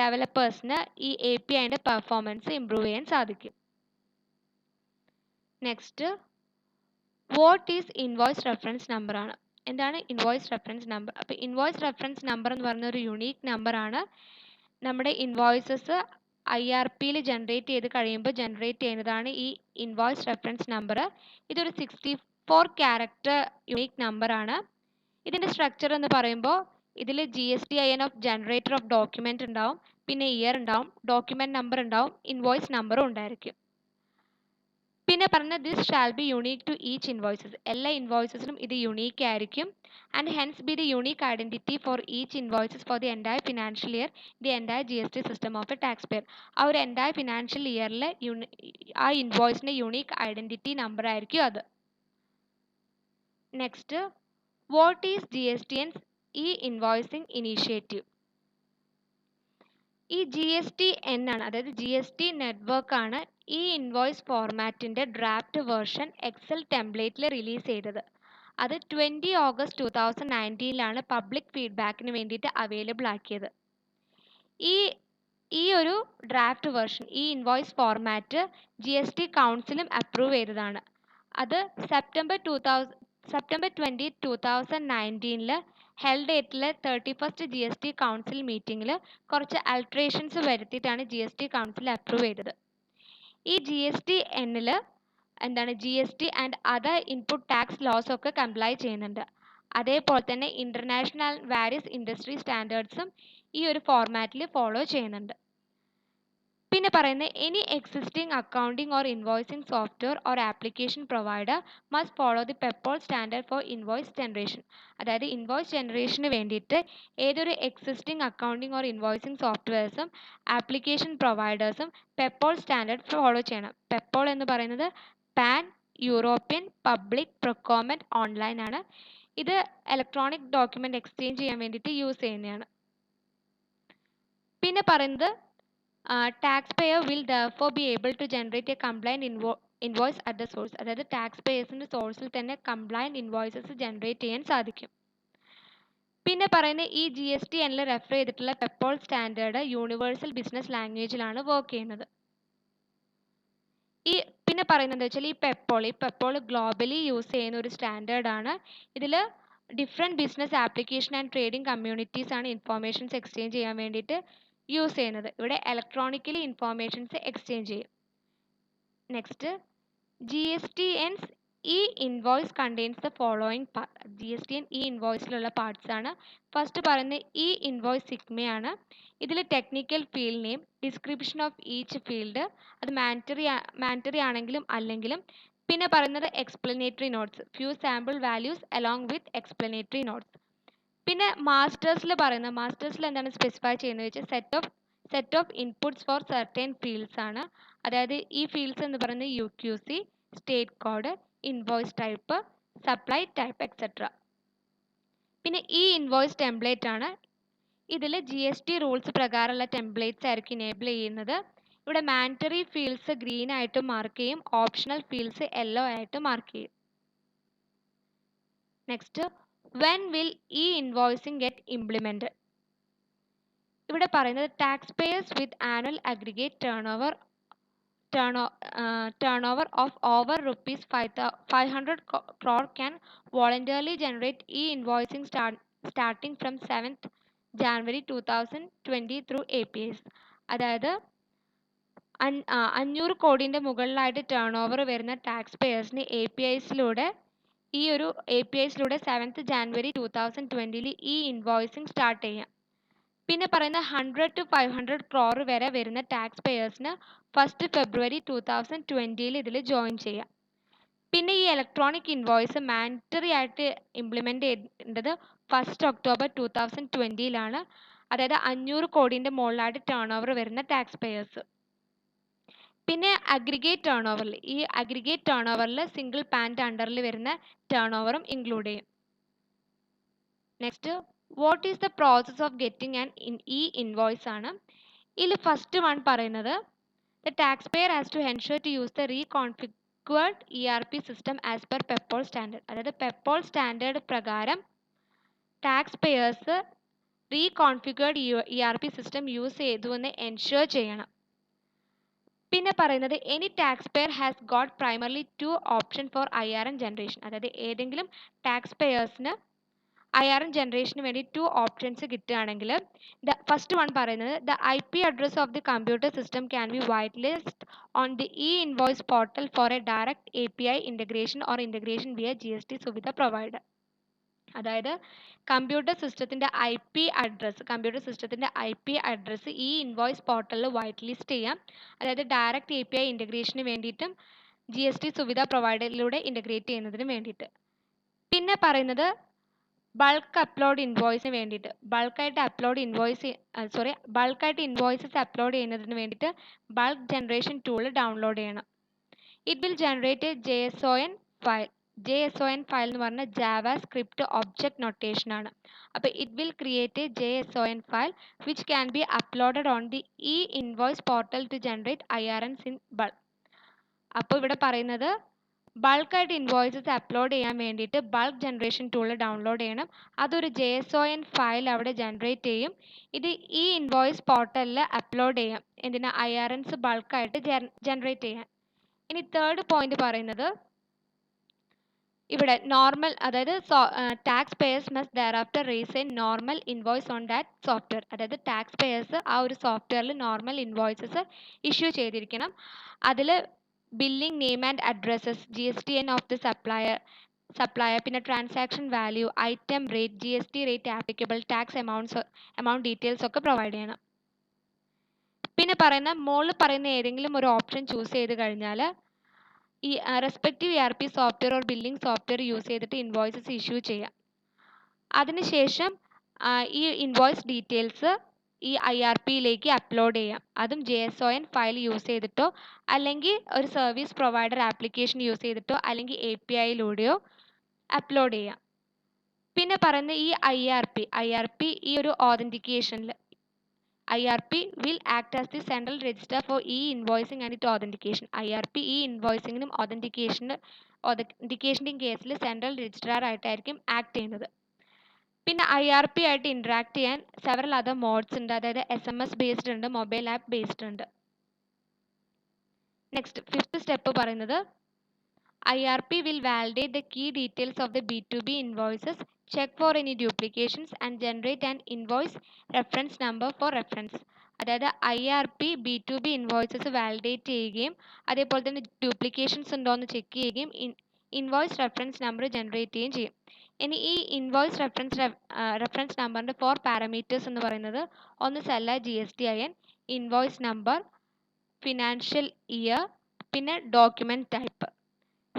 ഡെവലപ്പേഴ്സിന് ഈ APIൻ്റെ പെർഫോമൻസ് ഇമ്പ്രൂവ് ചെയ്യാൻ സാധിക്കും. Next what is invoice reference number ആണ്. എന്താണ് ഇൻവോയ്സ് റെഫറൻസ് നമ്പർ? അപ്പോൾ ഇൻവോയ്സ് റെഫറൻസ് നമ്പർ എന്ന് പറയുന്ന ഒരു യുണീക്ക് നമ്പറാണ്. നമ്മുടെ ഇൻവോയ്സസ് IRPയിൽ ജനറേറ്റ് ചെയ്ത് കഴിയുമ്പോൾ ജനറേറ്റ് ചെയ്യുന്നതാണ് ഈ ഇൻവോയ്സ് റെഫറൻസ് നമ്പർ. ഇതൊരു 64 ക്യാരക്ടർ യുണീക്ക് നമ്പറാണ്. ഇതിൻ്റെ സ്ട്രക്ചർ എന്ന് പറയുമ്പോൾ ഇതിൽ GSTIN of generator of document ഉണ്ടാവും, പിന്നെ ഇയർ ഉണ്ടാവും, ഡോക്യുമെൻ്റ് നമ്പർ ഉണ്ടാവും, ഇൻവോയ്സ് നമ്പറും ഉണ്ടായിരിക്കും. പിന്നെ പറഞ്ഞ this shall be unique to each invoices. എല്ലാ ഇൻവോയ്സസിനും ഇത് യുണീക്ക് ആയിരിക്കും. And hence be the unique identity for each invoices for the entire financial year the entire GST system of a taxpayer. ആ ഒരു എൻറ്റയർ ഫിനാൻഷ്യൽ ഇയറിൽ ആ ഇൻവോയ്സിൻ്റെ unique identity number ആയിരിക്കും അത്. Next what is GSTN's invoicing initiative? ഈ GSTN ആണ്, അതായത് GST network ആണ് ഇൻവോയ്സ് ഫോർമാറ്റിൻ്റെ ഡ്രാഫ്റ്റ് വേർഷൻ എക്സൽ ടെംപ്ലേറ്റിൽ റിലീസ് ചെയ്തത്. അത് 20 ഓഗസ്റ്റ് 2019 പബ്ലിക് ഫീഡ്ബാക്കിന് വേണ്ടിയിട്ട് അവൈലബിൾ ആക്കിയത്. ഈ ഒരു draft version invoice format GST കൗൺസിലും അപ്രൂവ് ചെയ്തതാണ്. അത് സെപ്റ്റംബർ 20, 2019 ഹെൽഡ് ആയിട്ടുള്ള 31st GST കൗൺസിൽ മീറ്റിംഗിൽ കുറച്ച് അൾട്രേഷൻസ് വരുത്തിയിട്ടാണ് GST കൗൺസിൽ അപ്രൂവ് ചെയ്തത്. ഈ GSTN എന്താണ് GST and other input tax laws ഒക്കെ കംപ്ലൈ ചെയ്യുന്നുണ്ട്. അതേപോലെ തന്നെ ഇന്റർനാഷണൽ വാരിയസ് ഇൻഡസ്ട്രി സ്റ്റാൻഡേർഡ്സും ഈ ഒരു ഫോർമാറ്റിൽ ഫോളോ ചെയ്യുന്നുണ്ട്. പിന്നെ പറയുന്നത് any existing accounting or invoicing software or application provider must follow the Peppol standard for invoice generation. അതായത് ഇൻവോയ്സ് ജനറേഷന് വേണ്ടിയിട്ട് ഏതൊരു എക്സിസ്റ്റിംഗ് അക്കൗണ്ടിംഗ് ഓർ ഇൻവോയ്സിംഗ് സോഫ്റ്റ്വെയർസും ആപ്ലിക്കേഷൻ പ്രൊവൈഡേഴ്സും പെപ്പോൾ സ്റ്റാൻഡേർഡ് ഫോളോ ചെയ്യണം. പെപ്പോൾ എന്ന് പറയുന്നത് pan European public procurement online ആണ്. ഇത് ഇലക്ട്രോണിക് ഡോക്യുമെന്റ് എക്സ്ചേഞ്ച് ചെയ്യാൻ വേണ്ടിയിട്ട് യൂസ് ചെയ്യുന്നതാണ്. പിന്നെ പറയുന്നത് taxpayer will therefore be able to generate a compliant invoice at the source. അതായത് ടാക്സ് പേയേഴ്സിൻ്റെ സോഴ്സിൽ തന്നെ കംപ്ലൈൻറ്റ് ഇൻവോയ്സസ് ജനറേറ്റ് ചെയ്യാൻ സാധിക്കും. പിന്നെ പറയുന്നത് ഈ GSTN റെഫർ ചെയ്തിട്ടുള്ള പെപ്പോൾ സ്റ്റാൻഡേർഡ് യൂണിവേഴ്സൽ ബിസിനസ് ലാംഗ്വേജിലാണ് വർക്ക് ചെയ്യുന്നത്. പിന്നെ പറയുന്നത് എന്താ വെച്ചാൽ ഈ പെപ്പോൾ ഗ്ലോബലി യൂസ് ചെയ്യുന്ന ഒരു സ്റ്റാൻഡേർഡ് ആണ്. ഇതിൽ different business application and trading communities ആണ് ഇൻഫോർമേഷൻസ് എക്സ്ചേഞ്ച് ചെയ്യാൻ വേണ്ടിയിട്ട് യൂസ് ചെയ്യുന്നത്. ഇവിടെ ഇലക്ട്രോണിക്കലി ഇൻഫോർമേഷൻസ് എക്സ്ചേഞ്ച് ചെയ്യും. നെക്സ്റ്റ് GSTN's ഈ invoice contains the following part. GSTN ഈ ഇൻവോയ്സിലുള്ള പാർട്സ് ആണ്. ഫസ്റ്റ് പറയുന്നത് ഈ ഇൻവോയ്സ് സിഗ്മയാണ്. ഇതിൽ technical field name, description of each field, അത് മാൻഡറ്ററി ആണെങ്കിലും അല്ലെങ്കിലും. പിന്നെ പറയുന്നത് explanatory notes, few sample values along with explanatory notes. പിന്നെ മാസ്റ്റേഴ്സിൽ എന്താണ് സ്പെസിഫൈ ചെയ്യുന്നത് വെച്ചാൽ set of inputs for certain fields ആണ്. അതായത് ഈ ഫീൽഡ്സ് എന്ന് പറയുന്നത് UQC, state code, invoice type, supply type etcetera. പിന്നെ ഈ ഇൻവോയ്സ് ടെംപ്ലേറ്റ് ആണ്. ഇതിൽ GST റൂൾസ് പ്രകാരമുള്ള ടെംപ്ലേറ്റ്സ് ആയിരിക്കും എനേബിൾ ചെയ്യുന്നത്. ഇവിടെ മാൻഡറ്ററി ഫീൽഡ്സ് ഗ്രീൻ ആയിട്ട് മാർക്ക് ചെയ്യും, ഓപ്ഷണൽ ഫീൽഡ്സ് യെല്ലോ ആയിട്ട് മാർക്ക് ചെയ്യും. Next, when will e-invoicing get implemented? ഇവിടെ പറയുന്നത് tax payers with annual aggregate turnover of over rupees 500 crore can voluntarily generate e-invoicing starting from 7th January 2020 through APIs. അതായത് 500 കോടിൻ്റെ മുകളിലായിട്ട് turnover വരുന്ന tax പേയേഴ്സിന് APIസിലൂടെ 7th January 2020 ഈ invoicing start ചെയ്യാം. പിന്നെ പറയുന്ന 100 to 500 crore വരെ വരുന്ന ടാക്സ് പേയേഴ്സിന് 1st February 2020 ഇതിൽ ജോയിൻ ചെയ്യാം. പിന്നെ ഈ ഇലക്ട്രോണിക് ഇൻവോയ്സ് മാൻഡറ്ററി ആയിട്ട് ഇംപ്ലിമെൻറ്റ് ചെയ്യേണ്ടത് 1st October 2020 അതായത് 500 കോടിൻ്റെ മുകളിലായിട്ട് ടേൺ ഓവർ വരുന്ന ടാക്സ് പേയേഴ്സ്. പിന്നെ അഗ്രിഗേറ്റ് ടേൺ ഓവറിൽ സിംഗിൾ പാൻറ്റ് അണ്ടറിൽ വരുന്ന ടേൺ ഓവറും ഇൻക്ലൂഡ് ചെയ്യും. Next, what is the process of getting an invoice ആണ്. ഇതിൽ ഫസ്റ്റ് വൺ പറയുന്നത് the tax pair has to ensure to use the reconfigured ERP system as per Peppol standard. അതായത് പെപ്പോൾ സ്റ്റാൻഡേർഡ് പ്രകാരം tax payers റീകോൺഫിഗേർഡ് ERP system use ചെയ്തു എന്ന് ensure ചെയ്യണം. പിന്നെ പറയുന്നത് any tax pair has got primarily 2 option for IRN generation. അതായത് ഏതെങ്കിലും tax പേയേഴ്സിന് IRN ജനറേഷന് വേണ്ടി 2 ഓപ്ഷൻസ് കിട്ടുകയാണെങ്കിൽ ഫസ്റ്റ് വൺ പറയുന്നത് the IP address of the computer system can be white list on the invoice portal for a direct API integration or integration via GST Suvidha provider. അതായത് computer സിസ്റ്റത്തിൻ്റെ IP address ഈ invoice പോർട്ടലിൽ white list ചെയ്യാം. അതായത് direct API ഇൻ്റഗ്രേഷന് വേണ്ടിയിട്ടും GST Suvidha പ്രൊവൈഡറിലൂടെ integrate ചെയ്യുന്നതിന് വേണ്ടിയിട്ട്. പിന്നെ പറയുന്നത് ബൾക്ക് അപ്ലോഡ് ഇൻവോയ്സിന് വേണ്ടിയിട്ട് ബൾക്കായിട്ട് ഇൻവോയ്സസ് അപ്ലോഡ് ചെയ്യുന്നതിന് വേണ്ടിയിട്ട് ബൾക്ക് ജനറേഷൻ ടൂൾ ഡൗൺലോഡ് ചെയ്യണം. It will generate a JSON file എന്ന് പറഞ്ഞാൽ ജാവ സ്ക്രിപ്റ്റ് ഒബ്ജക്റ്റ് നൊട്ടേഷൻ ആണ്. അപ്പോൾ it will create a JSON file which can be uploaded on the invoice portal to generate IRNs in bulk. അപ്പോൾ ഇവിടെ പറയുന്നത് ബൾക്കായിട്ട് invoices upload ചെയ്യാൻ വേണ്ടിയിട്ട് ബൾക്ക് ജനറേഷൻ ടൂൾ ഡൗൺലോഡ് ചെയ്യണം. അതൊരു JSON ഫയൽ അവിടെ ജനറേറ്റ് ചെയ്യും. ഇത് ഈ ഇൻവോയ്സ് പോർട്ടലിൽ അപ്ലോഡ് ചെയ്യാം. എന്തിനാ? IRNs ബൾക്കായിട്ട് ജനറേറ്റ് ചെയ്യാൻ. ഇനി തേർഡ് പോയിന്റ് പറയുന്നത് ഇവിടെ നോർമൽ, അതായത് tax payers must thereafter raise a normal invoice on that software. അതായത് ടാക്സ് പേയേഴ്സ് ആ ഒരു സോഫ്റ്റ്വെയറിൽ നോർമൽ ഇൻവോയ്സസ് ഇഷ്യൂ ചെയ്തിരിക്കണം. അതിൽ billing name and addresses, GSTN of the supplier, പിന്നെ transaction value, item rate, GST rate applicable, tax amount details ഒക്കെ provide ചെയ്യണം. പിന്നെ മുകളിൽ പറയുന്ന ഏതെങ്കിലും ഒരു ഓപ്ഷൻ ചൂസ് ചെയ്ത് കഴിഞ്ഞാൽ ഈ respective ERP software or billing software use ചെയ്തിട്ട് ഇൻവോയ്സസ് ഇഷ്യൂ ചെയ്യാം. അതിനുശേഷം ഈ ഇൻവോയ്സ് ഡീറ്റെയിൽസ് ഈ IRPയിലേക്ക് അപ്ലോഡ് ചെയ്യാം. അതും JSON ഫയൽ യൂസ് ചെയ്തിട്ടോ അല്ലെങ്കിൽ ഒരു സർവീസ് പ്രൊവൈഡർ ആപ്ലിക്കേഷൻ യൂസ് ചെയ്തിട്ടോ അല്ലെങ്കിൽ APIയിലൂടെയോ അപ്ലോഡ് ചെയ്യാം. പിന്നെ പറയുന്ന ഈ IRP ഈ ഒരു ഓതൻറ്റിക്കേഷനിൽ IRP will act as the central register for e-invoicing and its authentication. IRP ഇൻവോയ്സിങ്ങിനും ഓതൻറ്റിക്കേഷൻ്റെയും കേസിൽ സെൻട്രൽ രജിസ്ട്രാർ ആയിട്ടായിരിക്കും ആക്ട് ചെയ്യുന്നത്. പിന്നെ IRP ആയിട്ട് ഇൻട്രാക്ട് ചെയ്യാൻ സെവറൽ അതർ മോഡ്സ് ഉണ്ട്. അതായത് SMS ബേസ്ഡ് ഉണ്ട്, മൊബൈൽ ആപ്പ് ബേസ്ഡ് ഉണ്ട്. നെക്സ്റ്റ് ഫിഫ്ത്ത് സ്റ്റെപ്പ് പറയുന്നത് IRP will validate the key details of the B2B invoices, check for any duplications and generate an invoice reference number for reference. അതായത് IRP B2B invoices validate ചെയ്യുകയും അതേപോലെ തന്നെ duplications ഉണ്ടോ എന്ന് check ചെയ്യുകയും invoice reference number generate ചെയ്യുകയും ചെയ്യും. ഇനി ഈ ഇൻവോയ്സ് റെഫറൻസ് നമ്പറിൻ്റെ 4 പാരാമീറ്റേഴ്സ് എന്ന് പറയുന്നത് ഒന്ന് seller GSTIN, invoice number, financial year, പിന്നെ ഡോക്യുമെൻറ്റ് ടൈപ്പ്.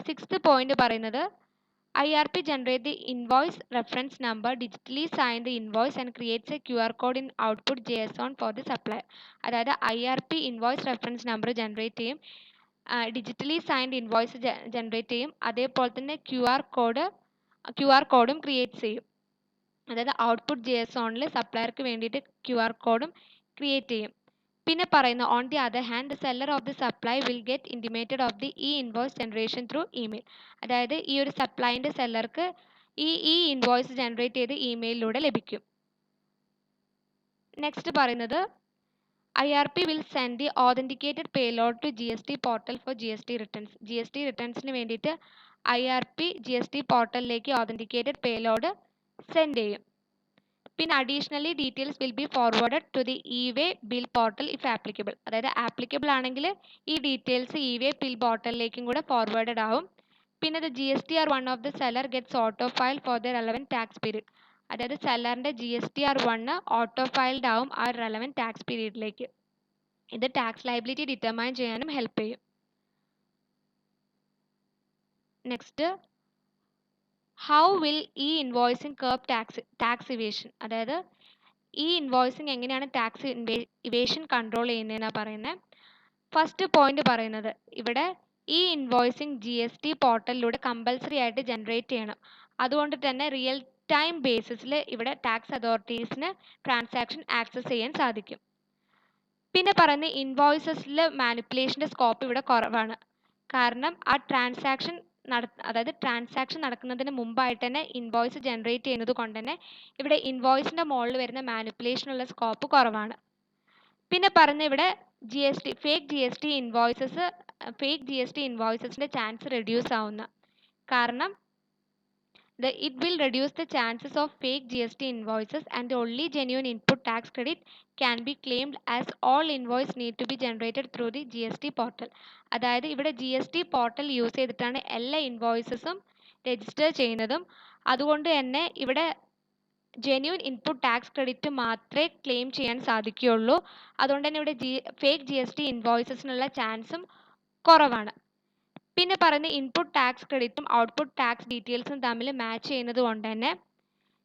സിക്സ്ത് പോയിന്റ് പറയുന്നത് IRP generate the invoice reference number, digitally sign the invoice and creates a QR code in output JSON for the supplier. അതായത് IRP invoice reference number generate ചെയ്യും, digitally signed invoice generate ചെയ്യും, അതേപോലെ തന്നെ QR കോഡും create ചെയ്യും. അതായത് output JSONൽ സപ്ലയർക്ക് വേണ്ടിയിട്ട് QR കോഡും ക്രിയേറ്റ് ചെയ്യും. പിന്നെ പറയുന്ന on the other hand the seller of the supply will get intimated of the invoice generation through email. അതായത് ഈ ഒരു സപ്ലൈൻ്റെ സെല്ലർക്ക് ഈ ഇൻവോയ്സ് ജനറേറ്റ് ചെയ്ത് ഇമെയിലിലൂടെ ലഭിക്കും. നെക്സ്റ്റ് പറയുന്നത് IRP will send the authenticated payload to GST portal for GST returns. GST റിട്ടേൺസിന് വേണ്ടിയിട്ട് IRP GST പോർട്ടലിലേക്ക് authenticated payload send ചെയ്യും. പിന്നെ additionally details will be forwarded to the e-way bill portal if applicable. അതായത് applicable ആണെങ്കിൽ ഈ details ഇ-വേ bill പോർട്ടലിലേക്കും കൂടെ forwarded ആവും. പിന്നെ the GSTR1 of the seller gets auto file for the relevant tax period. അതായത് സെല്ലറിൻ്റെ GSTR1 auto filed ആവും ആ relevant tax പീരീഡിലേക്ക്. ഇത് ടാക്സ് ലയബിലിറ്റി ഡിറ്റർമൈൻ ചെയ്യാനും ഹെൽപ്പ് ചെയ്യും. Next how will invoicing curb tax evasion. അതായത് ഇൻവോയ്സിങ് എങ്ങനെയാണ് ടാക്സ് ഇവേഷൻ കൺട്രോൾ ചെയ്യുന്നതെന്നാണ് പറയുന്നത്. ഫസ്റ്റ് പോയിന്റ് പറയുന്നത് ഇവിടെ ഇൻവോയ്സിങ് GST പോർട്ടലിലൂടെ കമ്പൽസറി ആയിട്ട് ജനറേറ്റ് ചെയ്യണം. അതുകൊണ്ട് തന്നെ റിയൽ ടൈം ബേസിസിൽ ഇവിടെ ടാക്സ് അതോറിറ്റീസിന് ട്രാൻസാക്ഷൻ ആക്സസ് ചെയ്യാൻ സാധിക്കും. പിന്നെ പറയുന്ന ഇൻവോയ്സസിൽ മാനിപ്പുലേഷൻ്റെ സ്കോപ്പ് ഇവിടെ കുറവാണ്. കാരണം ആ ട്രാൻസാക്ഷൻ നടക്കുന്നതിന് മുമ്പായിട്ട് തന്നെ ഇൻവോയ്സ് ജനറേറ്റ് ചെയ്യുന്നത് കൊണ്ട് തന്നെ ഇവിടെ ഇൻവോയ്സിൻ്റെ മുകളിൽ വരുന്ന മാനിപ്പുലേഷനുള്ള സ്കോപ്പ് കുറവാണ്. പിന്നെ പറഞ്ഞ ഇവിടെ ഫേക്ക് ജി എസ് ടി ഇൻവോയ്സസിൻ്റെ ചാൻസ് റെഡ്യൂസ് ആവുന്ന കാരണം it will reduce the chances of fake GST invoices and the only genuine input tax credit can be claimed as all invoice need to be generated through the GST portal. അതായത് ഇവിടെ GST portal use ചെയ്തിട്ടാണ് എല്ലാ ഇൻവോയ്സസും register ചെയ്യുന്നതും. അതുകൊണ്ട് തന്നെ ഇവിടെ genuine input tax credit മാത്രമേ claim ചെയ്യാൻ സാധിക്കുകയുള്ളൂ. അതുകൊണ്ട് തന്നെ ഇവിടെ ഫേക്ക് GST ഇൻവോയ്സസിനുള്ള ചാൻസും കുറവാണ്. പിന്നെ പറയുന്ന ഇൻപുട്ട് ടാക്സ് ക്രെഡിറ്റും ഔട്ട്പുട്ട് ടാക്സ് ഡീറ്റെയിൽസും തമ്മിൽ മാച്ച് ചെയ്യുന്നത് കൊണ്ട് തന്നെ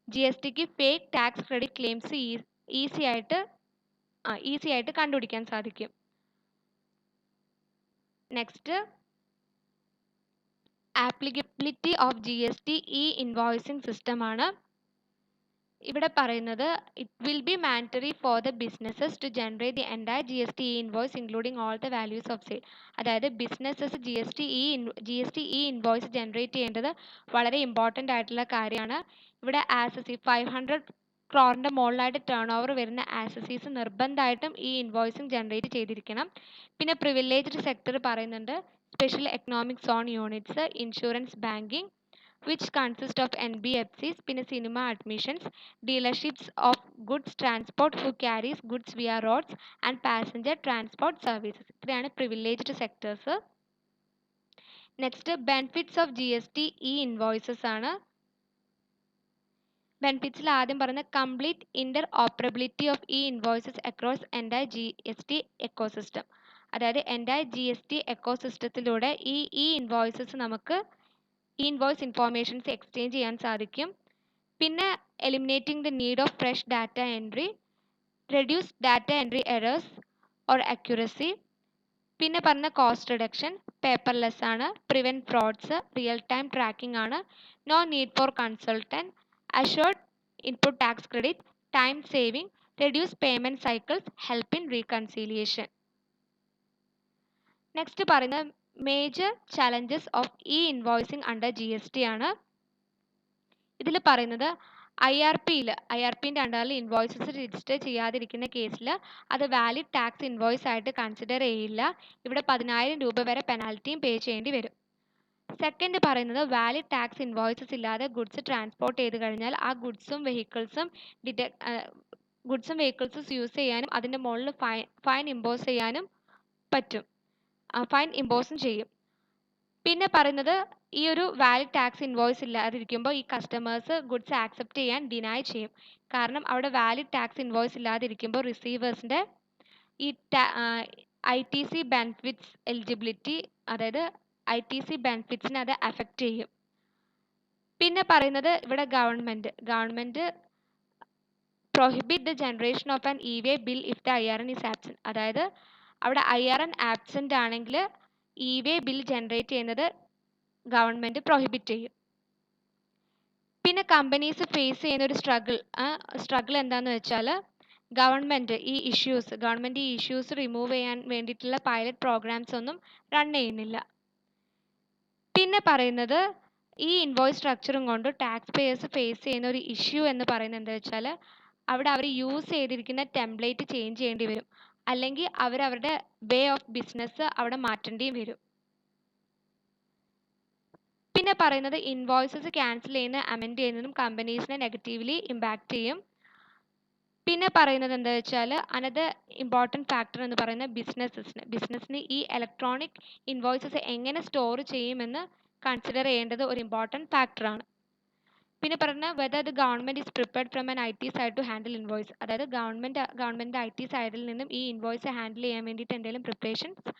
GSTക്ക് fake tax credit claims easy ആയിട്ട് കണ്ടുപിടിക്കാൻ സാധിക്കും. Next applicability of GST invoicing സിസ്റ്റമാണ്. ഇവിടെ പറയുന്നത് it will be mandatory for the businesses to generate the entire GST invoice including all the values of sale. അതായത് ബിസിനസ്സസ് GST ഇൻവോയ്സ് ജനറേറ്റ് ചെയ്യേണ്ടത് വളരെ important ആയിട്ടുള്ള കാര്യമാണ്. ഇവിടെ 500 ക്രോറിൻ്റെ മുകളിലായിട്ട് ടേൺ ഓവർ വരുന്ന ആസസീസ് നിർബന്ധമായിട്ടും ഇൻവോയ്സിങ് ജനറേറ്റ് ചെയ്തിരിക്കണം. പിന്നെ പ്രിവിലേജ്ഡ് സെക്ടർ പറയുന്നുണ്ട്, special economic zone units, insurance, banking, which consist of NBFCs, പിന്നെ cinema admissions, dealerships of goods transport who carries goods via roads and passenger transport services. ഇത്രയാണ് privileged sectors. Next benefits of GST E invoices ആണ്. ബെനിഫിറ്റ്സിൽ ആദ്യം പറയുന്ന complete Inter operability of E invoices across entire GST ecosystem. അതായത് entire GST എക്കോസിസ്റ്റത്തിലൂടെ ഈ invoices നമുക്ക് ഈ invoice informations exchange ചെയ്യാൻ സാധിക്കും. പിന്നെ eliminating the need of fresh data entry, reduce data entry errors or accuracy. പിന്നെ പറഞ്ഞ കോസ്റ്റ് റിഡക്ഷൻ, പേപ്പർലെസ് ആണ്, prevent frauds, real time tracking ആണ്, no need for consultant, assured input tax credit, time saving, reduce payment cycles, help in reconciliation. Next പറയുന്നത് major challenges of e invoicing under GST ആണ്. ഇതിൽ പറയുന്നത് I R പിൻ്റെ അണ്ടറിൽ invoices register ചെയ്യാതിരിക്കുന്ന കേസിൽ അത് valid tax invoice ആയിട്ട് consider ചെയ്യില്ല. ഇവിടെ 10,000 രൂപ വരെ പെനാൽറ്റിയും പേ ചെയ്യേണ്ടി വരും. സെക്കൻഡ് പറയുന്നത് വാലിഡ് ടാക്സ് ഇൻവോയ്സസ് ഇല്ലാതെ ഗുഡ്സ് ട്രാൻസ്പോർട്ട് ചെയ്ത് കഴിഞ്ഞാൽ ആ ഗുഡ്സും വെഹിക്കിൾസും യൂസ് ചെയ്യാനും അതിൻ്റെ മുകളിൽ ഫൈൻ ഇമ്പോസ് ചെയ്യാനും പറ്റും, ഫൈൻ ഇമ്പോസും ചെയ്യും. പിന്നെ പറയുന്നത് ഈ ഒരു വാലിഡ് ടാക്സ് ഇൻവോയ്സ് ഇല്ലാതിരിക്കുമ്പോൾ ഈ കസ്റ്റമേഴ്സ് ഗുഡ്സ് ആക്സെപ്റ്റ് ചെയ്യാൻ ഡിനൈ ചെയ്യും. കാരണം അവിടെ വാലിഡ് ടാക്സ് ഇൻവോയ്സ് ഇല്ലാതിരിക്കുമ്പോൾ റിസീവേഴ്സിൻ്റെ ഈ ITC ബെനിഫിറ്റ്സ് എലിജിബിലിറ്റി, അതായത് ITC ബെനിഫിറ്റ്സിനെ അത് അഫക്റ്റ് ചെയ്യും. പിന്നെ പറയുന്നത് ഇവിടെ government prohibit the generation of an e-way bill if the IRN is absent. അതായത് അവിടെ IRN ആബ്സെൻ്റ് ആണെങ്കിൽ ഇ-വേ ബിൽ ജനറേറ്റ് ചെയ്യുന്നത് ഗവൺമെൻറ് പ്രൊഹിബിറ്റ് ചെയ്യും. പിന്നെ കമ്പനീസ് ഫേസ് ചെയ്യുന്ന ഒരു സ്ട്രഗിൾ എന്താണെന്ന് വെച്ചാൽ ഗവൺമെൻറ് ഈ ഇഷ്യൂസ് റിമൂവ് ചെയ്യാൻ വേണ്ടിയിട്ടുള്ള പൈലറ്റ് പ്രോഗ്രാംസ് ഒന്നും റൺ ചെയ്യുന്നില്ല. പിന്നെ പറയുന്നത് ഈ ഇൻവോയ്സ് സ്ട്രക്ചറും കൊണ്ട് ടാക്സ് പേയേഴ്സ് ഫേസ് ചെയ്യുന്ന ഒരു ഇഷ്യൂ എന്ന് പറയുന്നത് എന്താ വെച്ചാൽ അവിടെ അവർ യൂസ് ചെയ്തിരിക്കുന്ന ടെംപ്ലേറ്റ് ചേഞ്ച് ചെയ്യേണ്ടി വരും, അല്ലെങ്കിൽ അവരുടെ വേ ഓഫ് ബിസിനസ് അവിടെ മാറ്റേണ്ടിയും വരും. പിന്നെ പറയുന്നത് ഇൻവോയ്സസ് ക്യാൻസൽ ചെയ്യുന്ന അമെൻഡ് ചെയ്യുന്നതും കമ്പനീസിനെ നെഗറ്റീവ്ലി ഇമ്പാക്റ്റ് ചെയ്യും. പിന്നെ പറയുന്നത് എന്താ വെച്ചാൽ അനദർ ഇമ്പോർട്ടൻറ്റ് ഫാക്ടർ എന്ന് പറയുന്നത് ബിസിനസ്സിന് ഈ ഇലക്ട്രോണിക് ഇൻവോയ്സസ് എങ്ങനെ സ്റ്റോർ ചെയ്യുമെന്ന് കൺസിഡർ ചെയ്യേണ്ടത് ഒരു ഇമ്പോർട്ടൻറ്റ് ഫാക്ടറാണ്. പിന്നെ പറയുന്നത് whether the government is prepared from an IT side to handle invoice. അതായത് ഗവൺമെൻറ് IT സൈഡിൽ നിന്നും ഈ ഇൻവോയ്സ് ഹാൻഡിൽ ചെയ്യാൻ വേണ്ടിയിട്ട് എന്തെങ്കിലും പ്രിപ്പറേഷൻസ്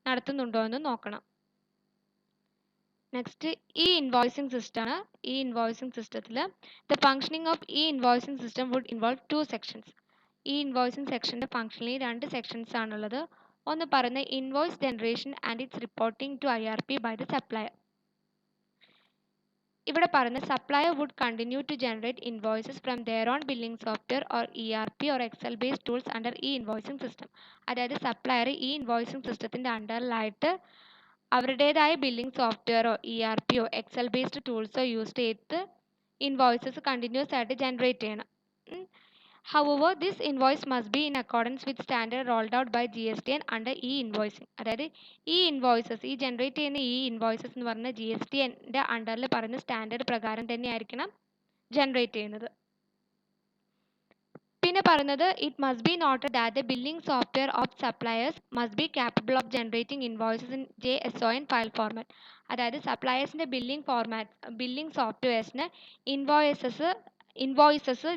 നടത്തുന്നുണ്ടോ എന്ന് നോക്കണം. നെക്സ്റ്റ് ഇ ഇൻവോയ്സിംഗ് സിസ്റ്റം ആണ്. ഈ ഇൻവോയ്സിംഗ് സിസ്റ്റത്തിൽ the functioning of e invoicing system would involve 2 sections. ഈ ഇൻവോയ്സിംഗ് സെക്ഷൻ്റെ ഫങ്ഷനിൽ 2 സെക്ഷൻസ് ആണുള്ളത്. ഒന്ന് പറയുന്നത് invoice generation and its reporting to IRP by the supplier. ഇവിടെ പറയുന്നത് supplier would continue to generate invoices from their on billing software or ERP or excel based tools under e invoicing system. അതായത് supplier ഈ invoicing സിസ്റ്റത്തിൻ്റെ അണ്ടറിലായിട്ട് അവരുടേതായ billing സോഫ്റ്റ്വെയറോ ERP excel based ടൂൾസോ use ചെയ്ത് ഇൻവോയ്സസ് കണ്ടിന്യൂസ് ആയിട്ട് ജനറേറ്റ് ചെയ്യണം. However, this invoice must be in accordance with standard rolled out by GSTN under e-invoicing. അതായത് ഈ ജനറേറ്റ് ചെയ്യുന്ന ഇൻവോയ്സസ് എന്ന് പറഞ്ഞാൽ GSTൻ്റെ അണ്ടറിൽ പറയുന്ന സ്റ്റാൻഡേർഡ് പ്രകാരം തന്നെ ആയിരിക്കണം ജനറേറ്റ് ചെയ്യുന്നത്. പിന്നെ പറയുന്നത് it must be noted that the billing software of suppliers must be capable of generating invoices in JSON file format. അതായത് സപ്ലയേഴ്സിൻ്റെ ബില്ലിംഗ് സോഫ്റ്റ്വെയർസിന് ഇൻവോയ്സസ്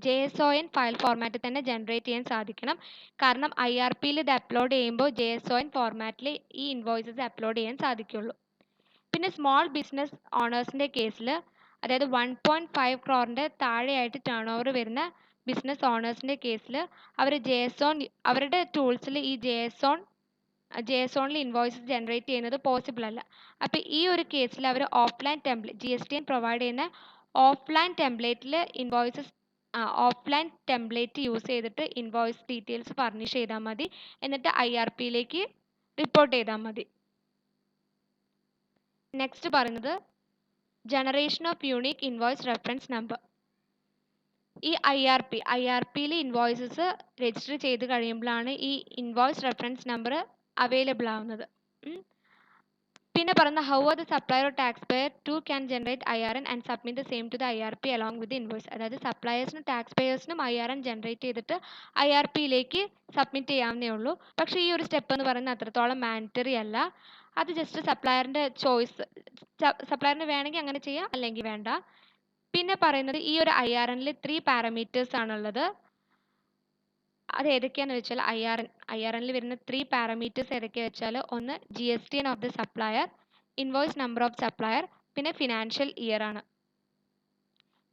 JSON ഫയൽ ഫോർമാറ്റിൽ തന്നെ ജനറേറ്റ് ചെയ്യാൻ സാധിക്കണം. കാരണം IRPയിൽ ഇത് അപ്ലോഡ് ചെയ്യുമ്പോൾ JSON ഫോർമാറ്റിൽ ഈ ഇൻവോയ്സസ് അപ്ലോഡ് ചെയ്യാൻ സാധിക്കുള്ളൂ. പിന്നെ സ്മോൾ ബിസിനസ് ഓണേഴ്സിൻ്റെ കേസിൽ, അതായത് 1.5 crore താഴെയായിട്ട് ടേൺ ഓവർ വരുന്ന ബിസിനസ് ഓണേഴ്സിൻ്റെ കേസിൽ അവർ അവരുടെ ടൂൾസിൽ ഈ JSONൽ ഇൻവോയ്സസ് ജനറേറ്റ് ചെയ്യുന്നത് പോസിബിൾ അല്ല. അപ്പോൾ ഈ ഒരു കേസിൽ അവർ ഓഫ്ലൈൻ GSTN പ്രൊവൈഡ് ചെയ്യുന്ന ഓഫ്ലൈൻ ടെംപ്ലേറ്റ് യൂസ് ചെയ്തിട്ട് ഇൻവോയ്സ് ഡീറ്റെയിൽസ് ഫർണിഷ് ചെയ്താൽ മതി. എന്നിട്ട് IRPയിലേക്ക് റിപ്പോർട്ട് ചെയ്താൽ മതി. നെക്സ്റ്റ് പറയുന്നത് generation of unique invoice reference number. ഈ IRPയിൽ ഇൻവോയ്സസ് രജിസ്റ്റർ ചെയ്ത് കഴിയുമ്പോഴാണ് ഈ ഇൻവോയ്സ് റെഫറൻസ് നമ്പർ അവൈലബിൾ ആവുന്നത്. പിന്നെ പറയുന്ന how are the supplier or taxpayer to can generate IRN and submit the same to the IRP along with invoice. അതായത് സപ്ലയേഴ്സിനും tax പേയേഴ്സിനും IRN ജനറേറ്റ് ചെയ്തിട്ട് IRPയിലേക്ക് സബ്മിറ്റ് ചെയ്യാവുന്നേ ഉള്ളൂ. പക്ഷേ ഈ ഒരു സ്റ്റെപ്പ് എന്ന് പറയുന്നത് അത്രത്തോളം മാൻഡറ്ററി അല്ല. അത് ജസ്റ്റ് സപ്ലയറിൻ്റെ ചോയ്സ്. സപ്ലയറിന് വേണമെങ്കിൽ അങ്ങനെ ചെയ്യാം, അല്ലെങ്കിൽ വേണ്ട. പിന്നെ പറയുന്നത് ഈ ഒരു IRNൽ 3 പാരാമീറ്റേഴ്സ് ആണുള്ളത്. അത് ഏതൊക്കെയാണെന്ന് വെച്ചാൽ IRNൽ വരുന്ന 3 പാരാമീറ്റേഴ്സ് ഏതൊക്കെയാണെന്ന് വെച്ചാൽ, ഒന്ന് GSTN of the supplier, invoice number of supplier, പിന്നെ ഫിനാൻഷ്യൽ ഇയർ ആണ്.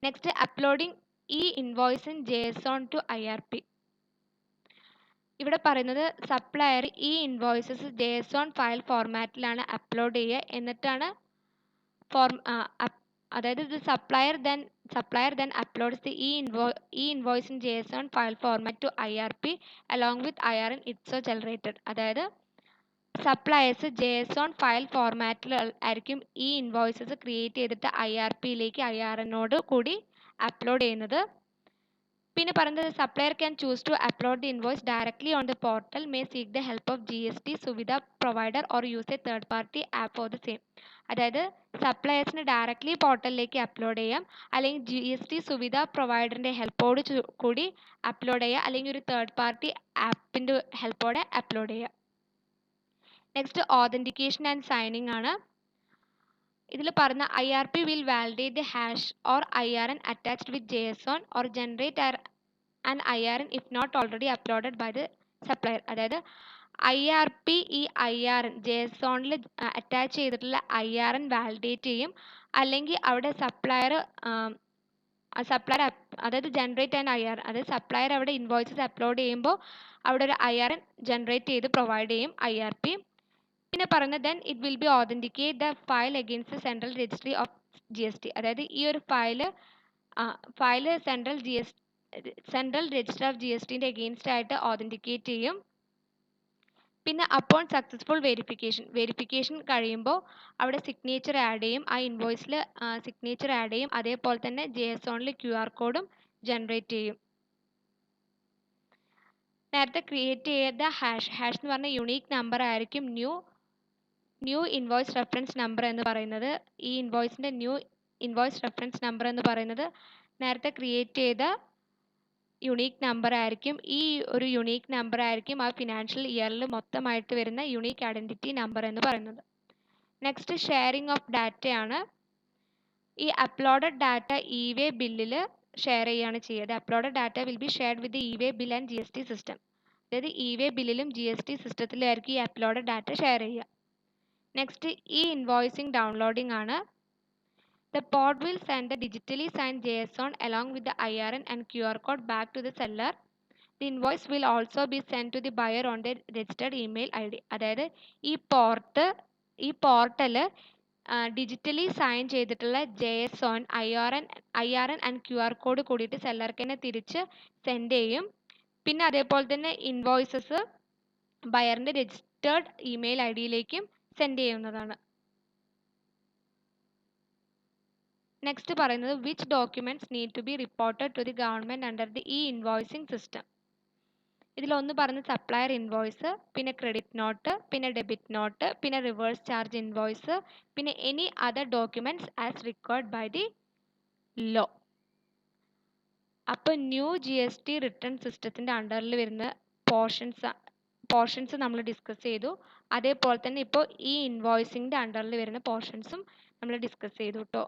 നെക്സ്റ്റ് അപ്ലോഡിംഗ് ഈ invoice in JSON to IRP. ഇവിടെ പറയുന്നത് സപ്ലയർ ഈ ഇൻവോയ്സസ് JSON ഫയൽ ഫോർമാറ്റിലാണ് അപ്ലോഡ് ചെയ്യുക. എന്നിട്ടാണ് അതായത് ഇത് supplier then uploads the e-invoice in JSON file format to IRP along with IRN itso generated. അതായത് സപ്ലയേഴ്സ് JSON ഫയൽ ഫോർമാറ്റിൽ ആയിരിക്കും ഈ ഇൻവോയ്സസ് ക്രിയേറ്റ് ചെയ്തിട്ട് IRPയിലേക്ക് IRNോട് കൂടി അപ്ലോഡ് ചെയ്യുന്നത്. പിന്നെ പറയുന്നത് supplier can choose to upload the invoice directly on the portal, may seek the help of GST Suvidha provider or use a third party app for the same. അതായത് സപ്ലയേഴ്സിന് ഡയറക്ട്ലി പോർട്ടലിലേക്ക് upload ചെയ്യാം, അല്ലെങ്കിൽ GST സുവിധ പ്രൊവൈഡറിൻ്റെ ഹെൽപ്പോട് കൂടി upload ചെയ്യുക, അല്ലെങ്കിൽ ഒരു third party ആപ്പിൻ്റെ ഹെൽപ്പോടെ അപ്ലോഡ് ചെയ്യുക. നെക്സ്റ്റ് ഓതൻറ്റിക്കേഷൻ ആൻഡ് സൈനിങ് ആണ്. ഇതിൽ പറഞ്ഞ IRP will validate the hash or IRN attached with JSON or generate an IRN if not already uploaded by the supplier. അതായത് IRP ഈ IRN JSONൽ അറ്റാച്ച് ചെയ്തിട്ടുള്ള IRN validate ചെയ്യും, അല്ലെങ്കിൽ അവിടെ സപ്ലയർ അതായത് ജനറേറ്റ് ആൻ IRN, അതായത് സപ്ലയർ അവിടെ ഇൻവോയ്സസ് അപ്ലോഡ് ചെയ്യുമ്പോൾ അവിടെ ഒരു IRN ജനറേറ്റ് ചെയ്ത് പ്രൊവൈഡ് ചെയ്യും IRP. പിന്നെ പറയുന്നത് then it will be authenticate the file against the central registry of GST. അതായത് ഈ ഒരു ഫയല് സെൻട്രൽ രജിസ്റ്റർ ഓഫ് GSTൻ്റെ അഗെയിൻസ്റ്റ് ആയിട്ട് ഓതൻറ്റിക്കേറ്റ് ചെയ്യും. പിന്നെ അപ്പോൺ സക്സസ്ഫുൾ വെരിഫിക്കേഷൻ കഴിയുമ്പോൾ അവിടെ സിഗ്നേച്ചർ ആഡ് ചെയ്യും, ആ ഇൻവോയ്സിൽ സിഗ്നേച്ചർ ആഡ് ചെയ്യും. അതേപോലെ തന്നെ JSONൽ QR കോഡും ജനറേറ്റ് ചെയ്യും. നേരത്തെ ക്രിയേറ്റ് ചെയ്ത ഹാഷ് എന്ന് പറഞ്ഞ യുണീക്ക് നമ്പർ ആയിരിക്കും ന്യൂ ഇൻവോയ്സ് റെഫറൻസ് നമ്പർ എന്ന് പറയുന്നത്. ഈ ഇൻവോയ്സിൻ്റെ ന്യൂ ഇൻവോയ്സ് റെഫറൻസ് നമ്പർ എന്ന് പറയുന്നത് നേരത്തെ ക്രിയേറ്റ് ചെയ്ത യുണീക്ക് നമ്പർ ആയിരിക്കും. ഈ ഒരു യുണീക്ക് നമ്പർ ആയിരിക്കും ആ ഫിനാൻഷ്യൽ ഇയറിൽ മൊത്തമായിട്ട് വരുന്ന യുണീക്ക് ഐഡൻറ്റിറ്റി നമ്പർ എന്ന് പറയുന്നത്. നെക്സ്റ്റ് ഷെയറിംഗ് ഓഫ് ഡാറ്റയാണ്. ഈ അപ്ലോഡഡ് ഡാറ്റ ഇ-വേ ബില്ലിൽ ഷെയർ ചെയ്യുകയാണ് ചെയ്യുക. Uploaded data will be shared with e-way bill and GST system. അതായത് ഇ-വേ ബില്ലിലും GST സിസ്റ്റത്തിലായിരിക്കും ഈ അപ്ലോഡഡ് ഡാറ്റ ഷെയർ ചെയ്യുക. നെക്സ്റ്റ് ഈ ഇൻവോയ്സിംഗ് ഡൗൺലോഡിംഗ് ആണ്. The pod will send the digitally signed JSON along with the IRN and QR code back to the seller. The invoice will also be sent to the buyer on their registered email ID. അതായത് ഈ portal digitally sign ചെയ്തിട്ടുള്ള JSON IRN and QR code കൂടിയിട്ട് സെല്ലർക്ക് തന്നെ തിരിച്ച് send ചെയ്യും. പിന്നെ അതേപോലെ തന്നെ ഇൻവോയ്സസ് ബയറിൻ്റെ രജിസ്റ്റേർഡ് ഇമെയിൽ IDയിലേക്കും സെൻഡ് ചെയ്യുന്നതാണ്. നെക്സ്റ്റ് പറയുന്നത് which documents need to be reported to the government under the invoicing system. ഇതിലൊന്ന് പറഞ്ഞ് സപ്ലയർ ഇൻവോയ്സ്, പിന്നെ ക്രെഡിറ്റ് നോട്ട്, പിന്നെ ഡെബിറ്റ് നോട്ട്, പിന്നെ റിവേഴ്സ് ചാർജ് ഇൻവോയ്സ്, പിന്നെ any other documents as required by the law. അപ്പോൾ new GST return സിസ്റ്റത്തിൻ്റെ അണ്ടറിൽ വരുന്ന പോർഷൻസ് നമ്മൾ ഡിസ്കസ് ചെയ്തു. അതേപോലെ തന്നെ ഇപ്പോൾ ഈ ഇൻവോയ്സിങ്ങിൻ്റെ അണ്ടറിൽ വരുന്ന പോർഷൻസും നമ്മൾ ഡിസ്കസ് ചെയ്തു കേട്ടോ.